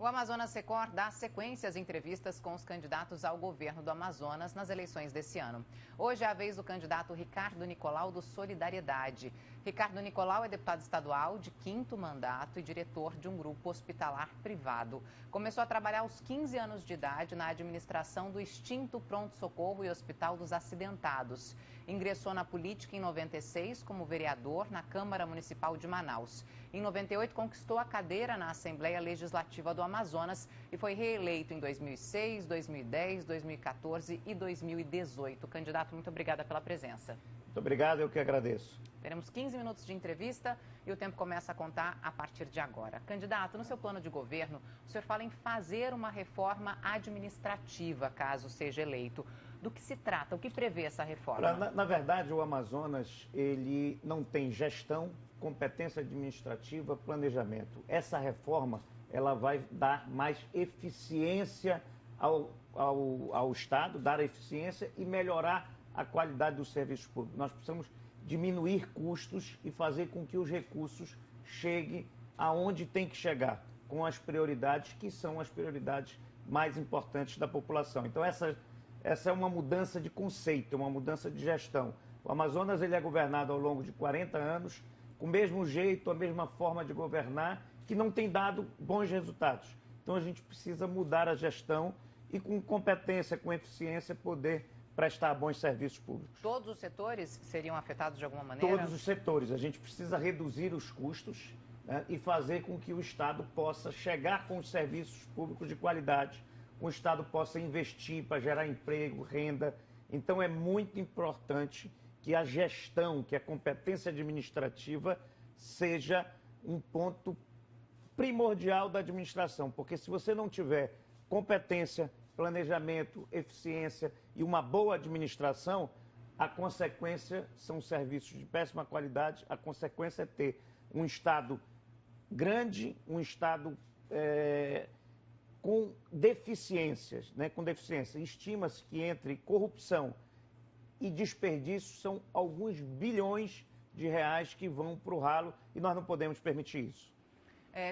Amazonas Record dá sequência às entrevistas com os candidatos ao governo do Amazonas nas eleições desse ano. Hoje é a vez do candidato Ricardo Nicolau, do Solidariedade. Ricardo Nicolau é deputado estadual de 5º mandato e diretor de um grupo hospitalar privado. Começou a trabalhar aos 15 anos de idade na administração do extinto Pronto-Socorro e Hospital dos Acidentados. Ingressou na política em 96 como vereador na Câmara Municipal de Manaus. Em 98, conquistou a cadeira na Assembleia Legislativa do Amazonas e foi reeleito em 2006, 2010, 2014 e 2018. Candidato, muito obrigada pela presença. Muito obrigado, eu que agradeço. Teremos 15 minutos de entrevista e o tempo começa a contar a partir de agora. Candidato, no seu plano de governo, o senhor fala em fazer uma reforma administrativa, caso seja eleito. Do que se trata? O que prevê essa reforma? Na verdade, o Amazonas, ele não tem gestão, competência administrativa, planejamento. Essa reforma, ela vai dar mais eficiência ao Estado, dar eficiência e melhorar a qualidade dos serviços públicos. Nós precisamos diminuir custos e fazer com que os recursos cheguem aonde tem que chegar, com as prioridades que são as prioridades mais importantes da população. Então, essa é uma mudança de conceito, uma mudança de gestão. O Amazonas ele é governado ao longo de 40 anos, com o mesmo jeito, a mesma forma de governar, que não tem dado bons resultados. Então, a gente precisa mudar a gestão e, com competência, com eficiência, poder prestar bons serviços públicos. Todos os setores seriam afetados de alguma maneira? Todos os setores. A gente precisa reduzir os custos, né, e fazer com que o Estado possa chegar com os serviços públicos de qualidade, o Estado possa investir para gerar emprego, renda. Então é muito importante que a gestão, que a competência administrativa seja um ponto primordial da administração, porque se você não tiver competência, planejamento, eficiência e uma boa administração, a consequência são serviços de péssima qualidade, a consequência é ter um Estado grande, um Estado com deficiências, né? Com deficiência. Estima-se que entre corrupção e desperdício são alguns bilhões de reais que vão para o ralo e nós não podemos permitir isso.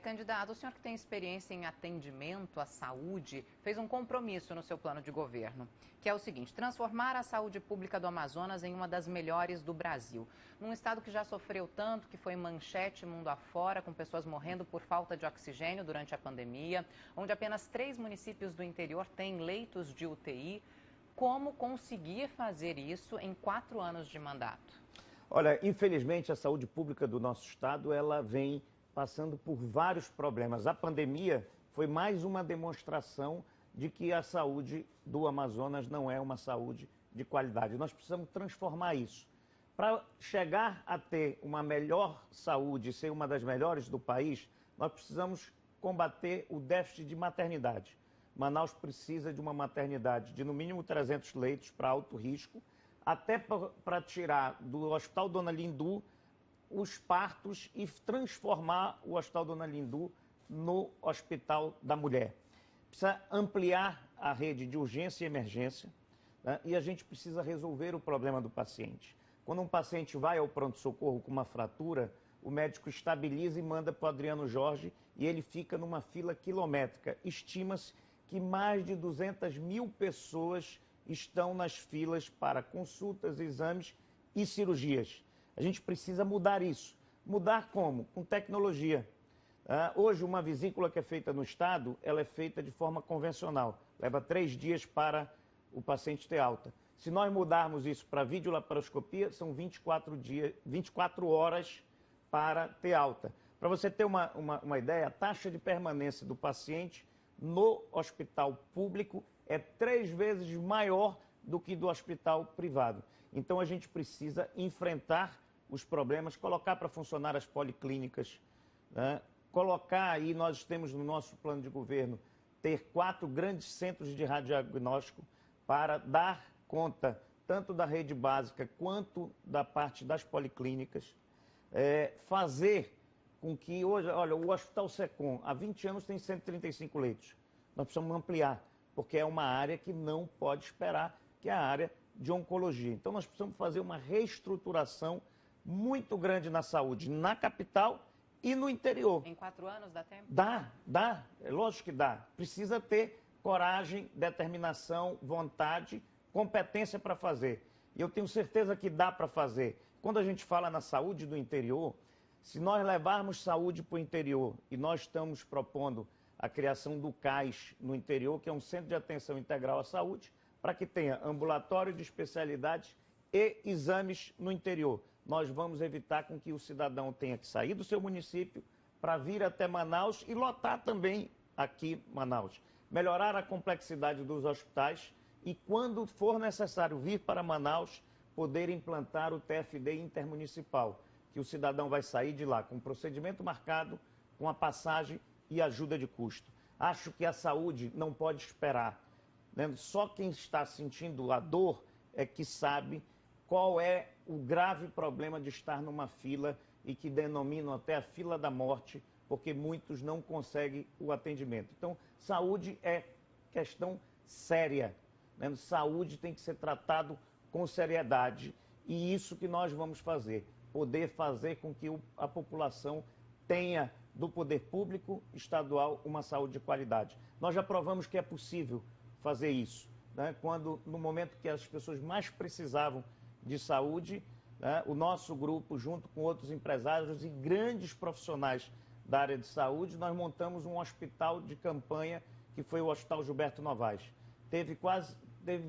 Candidato, o senhor que tem experiência em atendimento à saúde, fez um compromisso no seu plano de governo, que é o seguinte: transformar a saúde pública do Amazonas em uma das melhores do Brasil. Num estado que já sofreu tanto, que foi manchete mundo afora, com pessoas morrendo por falta de oxigênio durante a pandemia, onde apenas 3 municípios do interior têm leitos de UTI, como conseguir fazer isso em 4 anos de mandato? Olha, infelizmente a saúde pública do nosso estado, ela vem passando por vários problemas. A pandemia foi mais uma demonstração de que a saúde do Amazonas não é uma saúde de qualidade. Nós precisamos transformar isso. Para chegar a ter uma melhor saúde, ser uma das melhores do país, nós precisamos combater o déficit de maternidade. Manaus precisa de uma maternidade de no mínimo 300 leitos para alto risco, até para tirar do Hospital Dona Lindu os partos e transformar o Hospital Dona Lindu no Hospital da Mulher. Precisa ampliar a rede de urgência e emergência, né? E a gente precisa resolver o problema do paciente. Quando um paciente vai ao pronto-socorro com uma fratura, o médico estabiliza e manda para o Adriano Jorge e ele fica numa fila quilométrica. Estima-se que mais de 200 mil pessoas estão nas filas para consultas, exames e cirurgias. A gente precisa mudar isso. Mudar como? Com tecnologia. Hoje, uma vesícula que é feita no estado, ela é feita de forma convencional. Leva 3 dias para o paciente ter alta. Se nós mudarmos isso para videolaparoscopia, são 24 horas para ter alta. Para você ter uma ideia, a taxa de permanência do paciente no hospital público é 3 vezes maior do que do hospital privado. Então a gente precisa enfrentar os problemas, colocar para funcionar as policlínicas, né? Colocar aí, nós temos no nosso plano de governo, ter 4 grandes centros de radiodiagnóstico para dar conta tanto da rede básica quanto da parte das policlínicas, fazer com que hoje, olha, o Hospital Secom, há 20 anos tem 135 leitos. Nós precisamos ampliar, porque é uma área que não pode esperar, que é a área de oncologia. Então nós precisamos fazer uma reestruturação muito grande na saúde, na capital e no interior. Em 4 anos dá tempo? Dá, é lógico que dá. Precisa ter coragem, determinação, vontade, competência para fazer. E eu tenho certeza que dá para fazer. Quando a gente fala na saúde do interior, se nós levarmos saúde para o interior, e nós estamos propondo a criação do CAIS no interior, que é um Centro de Atenção Integral à Saúde, para que tenha ambulatório de especialidades e exames no interior. Nós vamos evitar com que o cidadão tenha que sair do seu município para vir até Manaus e lotar também aqui Manaus. Melhorar a complexidade dos hospitais e, quando for necessário vir para Manaus, poder implantar o TFD intermunicipal, que o cidadão vai sair de lá com o procedimento marcado, com a passagem e ajuda de custo. Acho que a saúde não pode esperar, né? Só quem está sentindo a dor é que sabe qual é o grave problema de estar numa fila e que denominam até a fila da morte, porque muitos não conseguem o atendimento. Então, saúde é questão séria, né? Saúde tem que ser tratado com seriedade e isso que nós vamos fazer, poder fazer com que a população tenha do poder público estadual uma saúde de qualidade. Nós já provamos que é possível fazer isso, né? Quando, no momento que as pessoas mais precisavam de saúde, né, o nosso grupo, junto com outros empresários e grandes profissionais da área de saúde, nós montamos um hospital de campanha, que foi o Hospital Gilberto Novaes. Teve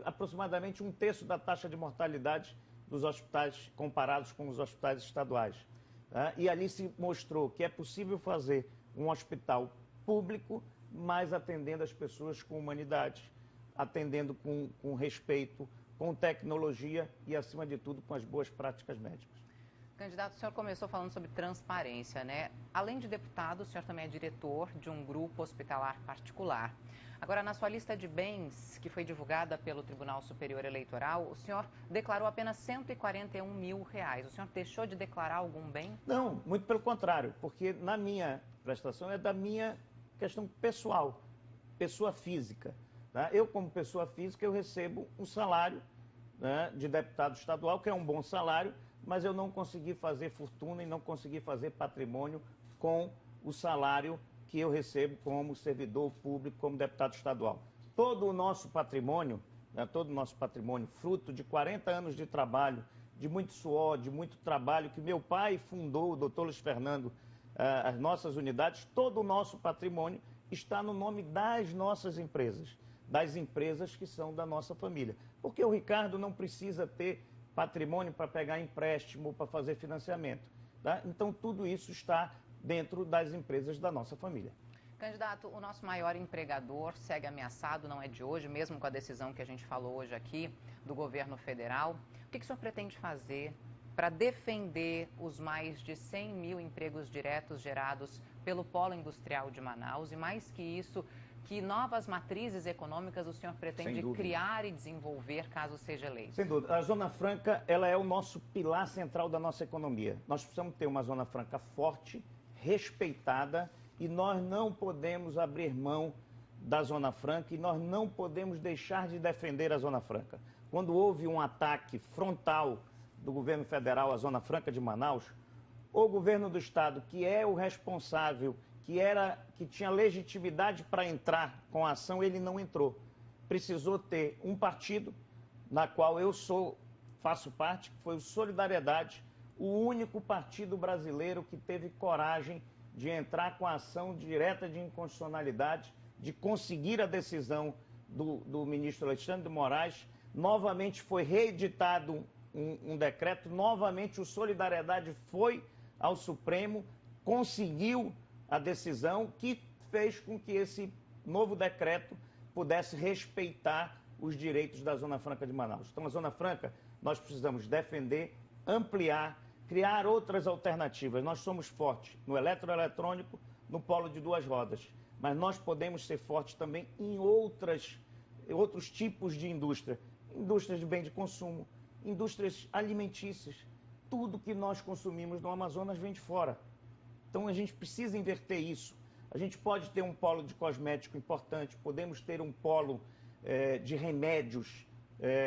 aproximadamente 1/3 da taxa de mortalidade dos hospitais comparados com os hospitais estaduais. Né? E ali se mostrou que é possível fazer um hospital público, mas atendendo as pessoas com humanidade, atendendo com respeito, com tecnologia e, acima de tudo, com as boas práticas médicas. Candidato, o senhor começou falando sobre transparência, né? Além de deputado, o senhor também é diretor de um grupo hospitalar particular. Agora, na sua lista de bens, que foi divulgada pelo Tribunal Superior Eleitoral, o senhor declarou apenas R$141 mil. O senhor deixou de declarar algum bem? Não, muito pelo contrário, porque na minha prestação é da minha questão pessoal, pessoa física. Tá? Eu, como pessoa física, eu recebo um salário, né, de deputado estadual, que é um bom salário, mas eu não consegui fazer fortuna e não consegui fazer patrimônio com o salário que eu recebo como servidor público, como deputado estadual. Todo o nosso patrimônio, né, fruto de 40 anos de trabalho, de muito suor, de muito trabalho, que meu pai fundou, o doutor Luiz Fernando, as nossas unidades, todo o nosso patrimônio está no nome das nossas empresas, das empresas que são da nossa família. Porque o Ricardo não precisa ter patrimônio para pegar empréstimo, para fazer financiamento. Tá? Então, tudo isso está dentro das empresas da nossa família. Candidato, o nosso maior empregador segue ameaçado, não é de hoje, mesmo com a decisão que a gente falou hoje aqui do governo federal. O que o senhor pretende fazer para defender os mais de 100 mil empregos diretos gerados pelo Polo Industrial de Manaus? E mais que isso, que novas matrizes econômicas o senhor pretende criar e desenvolver caso seja eleito? Sem dúvida. A Zona Franca, ela é o nosso pilar central da nossa economia. Nós precisamos ter uma Zona Franca forte, respeitada, e nós não podemos abrir mão da Zona Franca e nós não podemos deixar de defender a Zona Franca. Quando houve um ataque frontal do governo federal à Zona Franca de Manaus, o governo do estado, que é o responsável, que tinha legitimidade para entrar com a ação, ele não entrou. Precisou ter um partido, na qual eu faço parte, que foi o Solidariedade, o único partido brasileiro que teve coragem de entrar com a ação direta de inconstitucionalidade, de conseguir a decisão do ministro Alexandre de Moraes. Novamente foi reeditado um decreto, novamente o Solidariedade foi ao Supremo, conseguiu a decisão que fez com que esse novo decreto pudesse respeitar os direitos da Zona Franca de Manaus. Então, a Zona Franca, nós precisamos defender, ampliar, criar outras alternativas. Nós somos fortes no eletroeletrônico, no polo de 2 rodas, mas nós podemos ser fortes também em outros tipos de indústria. Indústrias de bem de consumo, indústrias alimentícias. Tudo que nós consumimos no Amazonas vem de fora. Então, a gente precisa inverter isso. A gente pode ter um polo de cosmético importante, podemos ter um polo de remédios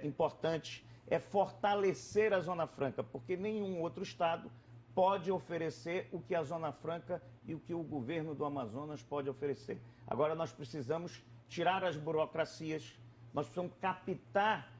importante. É fortalecer a Zona Franca, porque nenhum outro estado pode oferecer o que a Zona Franca e o que o governo do Amazonas pode oferecer. Agora nós precisamos tirar as burocracias, nós precisamos captar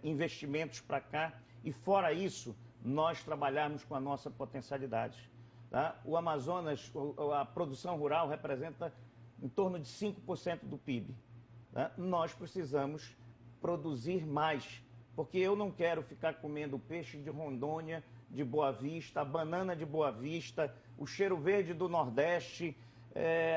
investimentos para cá e, fora isso, nós trabalharmos com a nossa potencialidade. Tá? O Amazonas, a produção rural representa em torno de 5% do PIB. Tá? Nós precisamos produzir mais, porque eu não quero ficar comendo peixe de Rondônia, de Boa Vista, a banana de Boa Vista, o cheiro verde do Nordeste,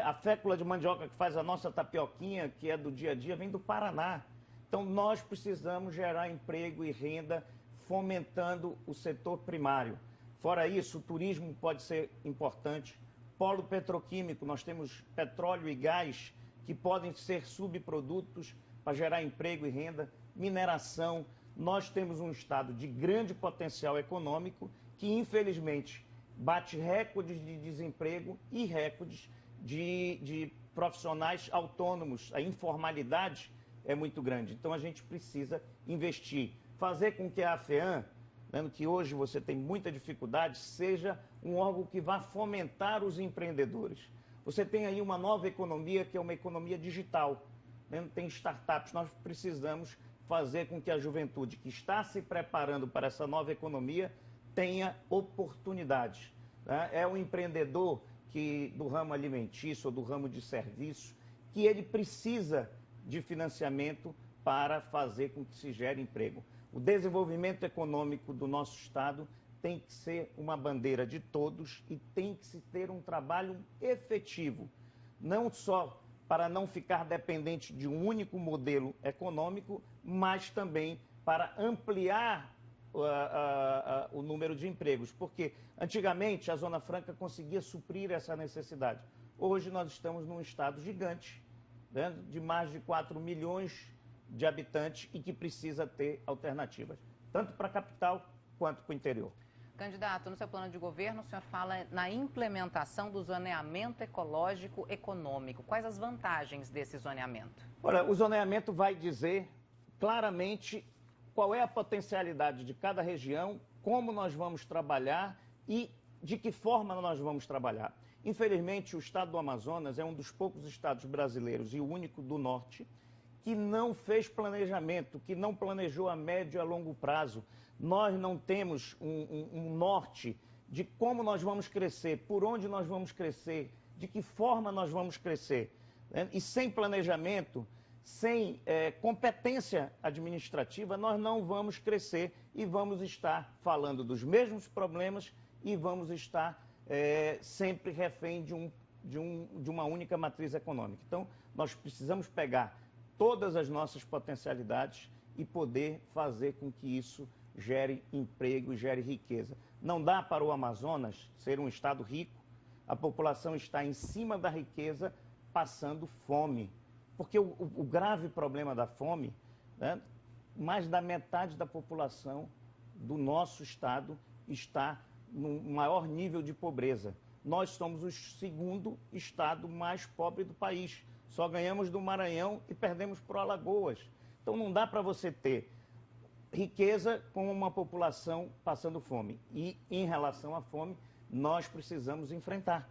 a fécula de mandioca que faz a nossa tapioquinha, que é do dia a dia, vem do Paraná. Então nós precisamos gerar emprego e renda fomentando o setor primário. Fora isso, o turismo pode ser importante. Polo petroquímico, nós temos petróleo e gás que podem ser subprodutos para gerar emprego e renda. Mineração, nós temos um estado de grande potencial econômico que, infelizmente, bate recordes de desemprego e recordes de profissionais autônomos. A informalidade é muito grande. Então, a gente precisa investir. Fazer com que a AFEAM, vendo que hoje você tem muita dificuldade, seja um órgão que vá fomentar os empreendedores. Você tem aí uma nova economia, que é uma economia digital. Tem startups. Nós precisamos fazer com que a juventude que está se preparando para essa nova economia tenha oportunidades. Tá? É um empreendedor do ramo alimentício ou do ramo de serviço, que ele precisa de financiamento para fazer com que se gere emprego. O desenvolvimento econômico do nosso Estado tem que ser uma bandeira de todos e tem que se ter um trabalho efetivo, não só para não ficar dependente de um único modelo econômico, mas também para ampliar o número de empregos, porque antigamente a Zona Franca conseguia suprir essa necessidade. Hoje nós estamos num estado gigante, né, de mais de 4 milhões de habitantes e que precisa ter alternativas, tanto para a capital quanto para o interior. Candidato, no seu plano de governo, o senhor fala na implementação do zoneamento ecológico econômico. Quais as vantagens desse zoneamento? Olha, o zoneamento vai dizer claramente qual é a potencialidade de cada região, como nós vamos trabalhar e de que forma nós vamos trabalhar. Infelizmente, o estado do Amazonas é um dos poucos estados brasileiros e o único do norte que não fez planejamento, que não planejou a médio e a longo prazo. Nós não temos um norte de como nós vamos crescer, por onde nós vamos crescer, de que forma nós vamos crescer. Né? E sem planejamento, sem competência administrativa, nós não vamos crescer e vamos estar falando dos mesmos problemas e vamos estar sempre refém de uma única matriz econômica. Então, nós precisamos pegar todas as nossas potencialidades e poder fazer com que isso gere emprego e gere riqueza. Não dá para o Amazonas ser um estado rico, a população está em cima da riqueza, passando fome. Porque o grave problema da fome, né, mais da metade da população do nosso estado está no maior nível de pobreza. Nós somos o segundo estado mais pobre do país. Só ganhamos do Maranhão e perdemos para o Alagoas. Então não dá para você ter riqueza com uma população passando fome. E em relação à fome, nós precisamos enfrentar,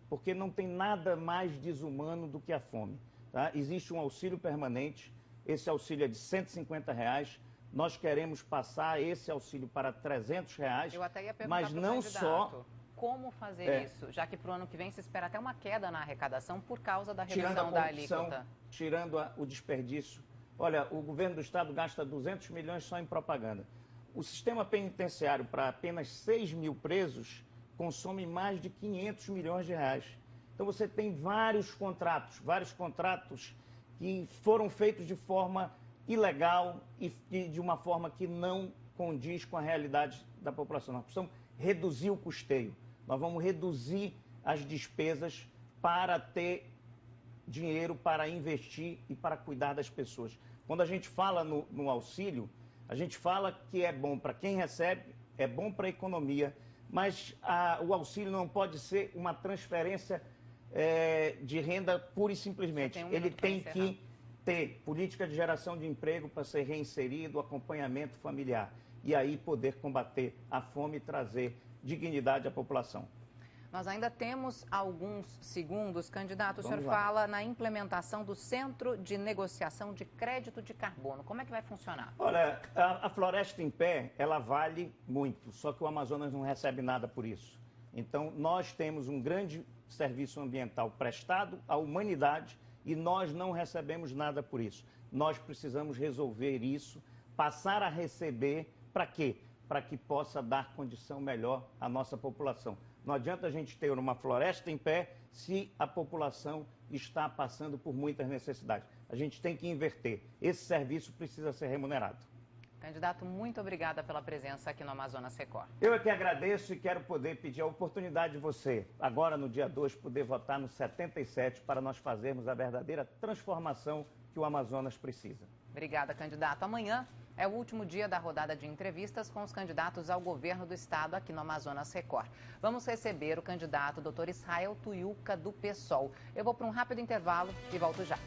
porque não tem nada mais desumano do que a fome. Tá? Existe um auxílio permanente, esse auxílio é de R$150, nós queremos passar esse auxílio para R$300, Eu até ia perguntar mas não só... Como fazer isso, já que para o ano que vem se espera até uma queda na arrecadação por causa da redução da alíquota? Tirando o desperdício. Olha, o governo do estado gasta 200 milhões só em propaganda. O sistema penitenciário, para apenas 6 mil presos, consome mais de 500 milhões de reais. Então você tem vários contratos que foram feitos de forma ilegal e de uma forma que não condiz com a realidade da população. Nós precisamos reduzir o custeio. Nós vamos reduzir as despesas para ter dinheiro para investir e para cuidar das pessoas. Quando a gente fala no auxílio, a gente fala que é bom para quem recebe, é bom para a economia, mas o auxílio não pode ser uma transferência de renda pura e simplesmente. Ele tem que ter política de geração de emprego para ser reinserido, acompanhamento familiar. E aí poder combater a fome e trazer dignidade à população. Nós ainda temos alguns segundos. Candidato, o senhor Vamos lá. fala na implementação do Centro de Negociação de Crédito de Carbono. Como é que vai funcionar? Olha, a Floresta em Pé, ela vale muito, só que o Amazonas não recebe nada por isso. Então, nós temos um grande serviço ambiental prestado à humanidade e nós não recebemos nada por isso. Nós precisamos resolver isso, passar a receber, para quê? Para que possa dar condição melhor à nossa população. Não adianta a gente ter uma floresta em pé se a população está passando por muitas necessidades. A gente tem que inverter. Esse serviço precisa ser remunerado. Candidato, muito obrigada pela presença aqui no Amazonas Record. Eu é que agradeço e quero poder pedir a oportunidade de você, agora no dia 2, poder votar no 77 para nós fazermos a verdadeira transformação que o Amazonas precisa. Obrigada, candidato. Amanhã é o último dia da rodada de entrevistas com os candidatos ao governo do estado aqui no Amazonas Record. Vamos receber o candidato Dr. Israel Tuiuca, do PSOL. Eu vou para um rápido intervalo e volto já.